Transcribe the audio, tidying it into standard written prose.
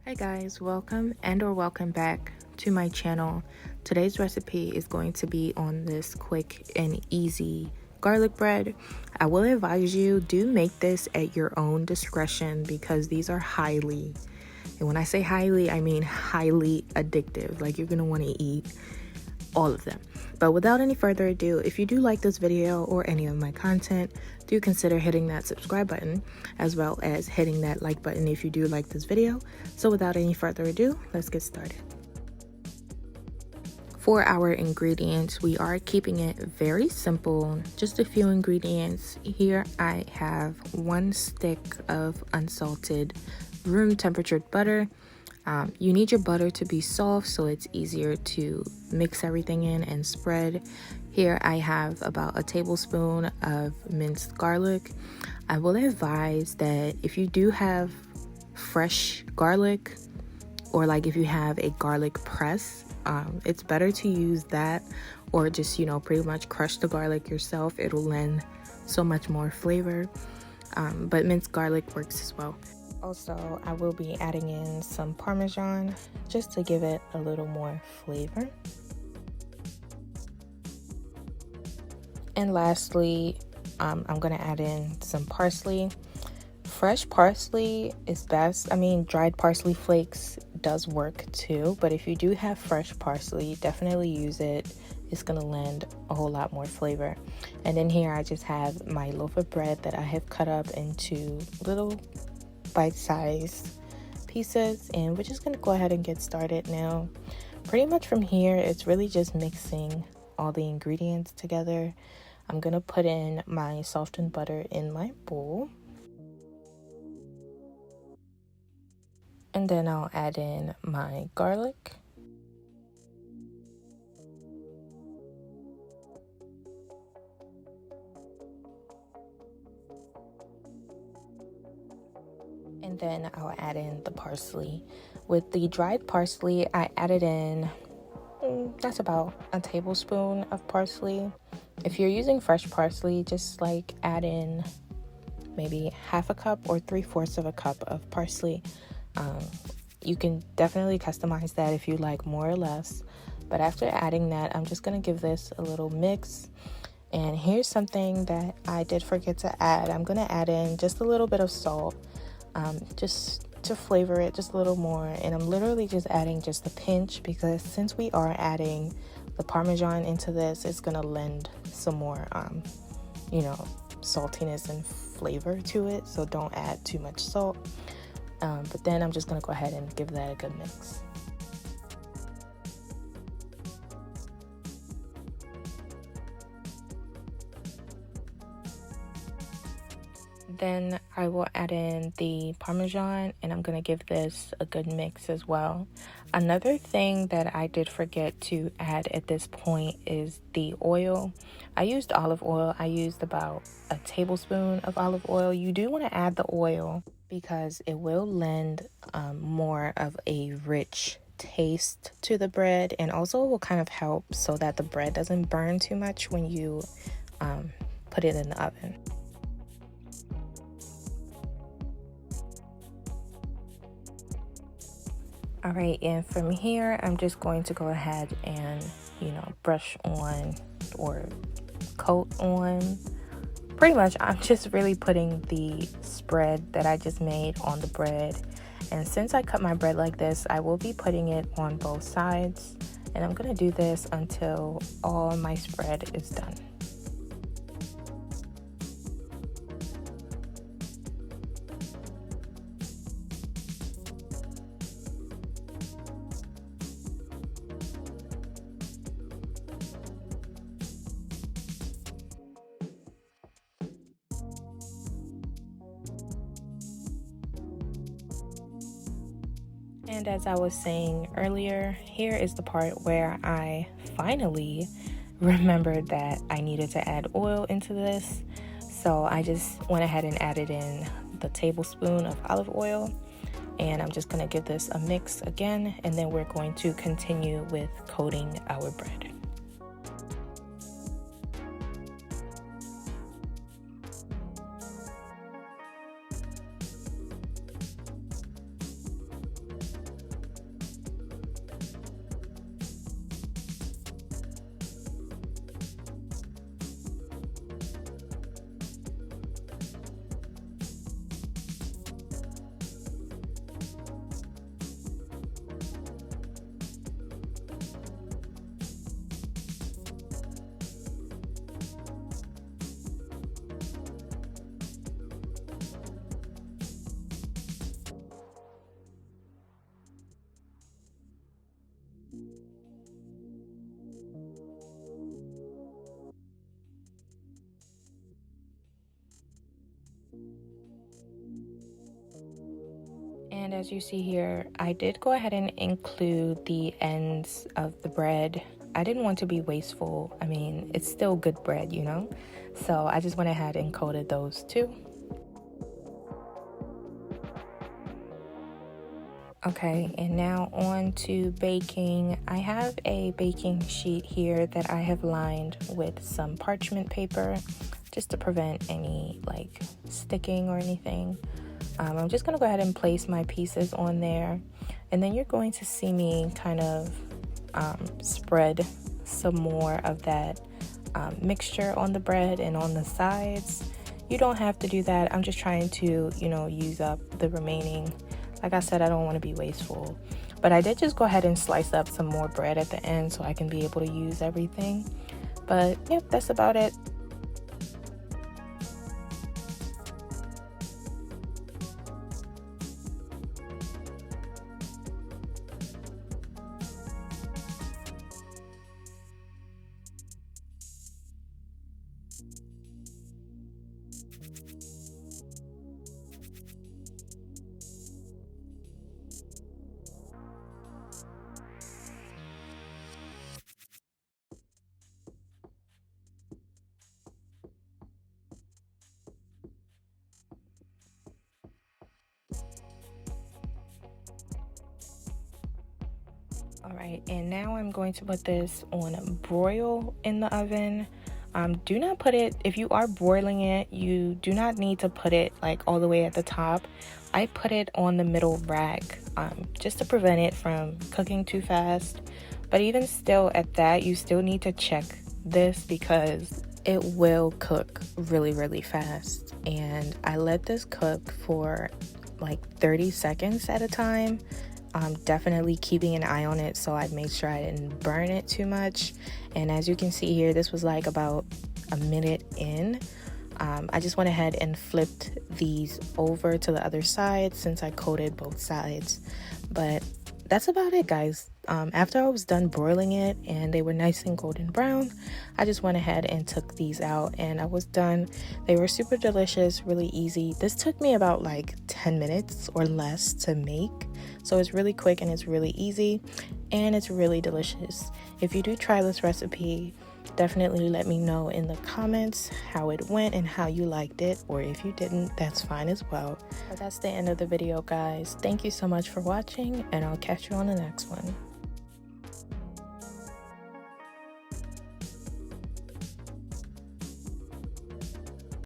Hi guys, welcome or welcome back to my channel. Today's recipe is going to be on this quick and easy garlic bread. I will advise you, do make this at your own discretion because these are highly, and when I say highly, I mean highly addictive. Like, you're going to want to eat all of them. But without any further ado, if you do like this video or any of my content, do consider hitting that subscribe button as well as hitting that like button if you do like this video. So without any further ado, let's get started. For our ingredients, we are keeping it very simple, just a few ingredients. Here I have 1 stick of unsalted room temperature butter. You need your butter to be soft so it's easier to mix everything in and spread. Here I have about a tablespoon of minced garlic. I will advise that if you do have fresh garlic, or like if you have a garlic press, it's better to use that, or just, pretty much crush the garlic yourself. It'll lend so much more flavor, but minced garlic works as well. Also, I will be adding in some parmesan just to give it a little more flavor. And lastly, I'm going to add in some parsley. Fresh parsley is best. I mean, dried parsley flakes does work too, but if you do have fresh parsley, definitely use it. It's going to lend a whole lot more flavor. And then here I just have my loaf of bread that I have cut up into little bite-sized pieces, and we're just going to go ahead and get started now. Pretty much from here, it's really just mixing all the ingredients together. I'm going to put in my softened butter in my bowl, and then I'll add in my garlic. And then I'll add in the parsley. With the dried parsley, I added in, that's about a tablespoon of parsley. If you're using fresh parsley, just like add in maybe half a cup or 3/4 of a cup of parsley. You can definitely customize that if you like more or less. But after adding that, I'm just going to give this a little mix. And here's something that I did forget to add. I'm going to add in just a little bit of salt. Just to flavor it just a little more, and I'm literally just adding just a pinch because since we are adding the parmesan into this, it's gonna lend some more saltiness and flavor to it, so don't add too much salt. But then I'm just gonna go ahead and give that a good mix. Then I will add in the parmesan, and I'm going to give this a good mix as well. Another thing that I did forget to add at this point is the oil. I used olive oil. I used about a tablespoon of olive oil. You do want to add the oil because it will lend more of a rich taste to the bread, and also will kind of help so that the bread doesn't burn too much when you put it in the oven. All right, and from here, I'm just going to go ahead and, brush on or coat on. Pretty much, I'm just really putting the spread that I just made on the bread. And since I cut my bread like this, I will be putting it on both sides. And I'm going to do this until all my spread is done. And as I was saying earlier, here is the part where I finally remembered that I needed to add oil into this. So I just went ahead and added in the tablespoon of olive oil. And I'm just going to give this a mix again, and then we're going to continue with coating our bread. And as you see here, I did go ahead and include the ends of the bread. I didn't want to be wasteful. I mean, it's still good bread, you know? So I just went ahead and coated those too. Okay, and now on to baking. I have a baking sheet here that I have lined with some parchment paper just to prevent any like sticking or anything. I'm just gonna go ahead and place my pieces on there, and then you're going to see me kind of spread some more of that mixture on the bread and on the sides. You don't have to do that. I'm just trying to, you know, use up the remaining. Like I said, I don't want to be wasteful, but I did just go ahead and slice up some more bread at the end so I can be able to use everything. But yep, that's about it. All right, and now I'm going to put this on broil in the oven. Do not put it, if you are broiling it, you do not need to put it like all the way at the top. I put it on the middle rack just to prevent it from cooking too fast. But even still at that, you still need to check this because it will cook really, really fast. And I let this cook for like 30 seconds at a time. Definitely keeping an eye on it so I'd make sure I didn't burn it too much. And as you can see here, this was like about a minute in. I just went ahead and flipped these over to the other side since I coated both sides. But that's about it, guys. After I was done broiling it and they were nice and golden brown, I just went ahead and took these out and I was done. They were super delicious, really easy. This took me about like 10 minutes or less to make. So it's really quick and it's really easy and it's really delicious. If you do try this recipe, definitely let me know in the comments how it went and how you liked it, or if you didn't, that's fine as well. But that's the end of the video, guys. Thank you so much for watching and I'll catch you on the next one.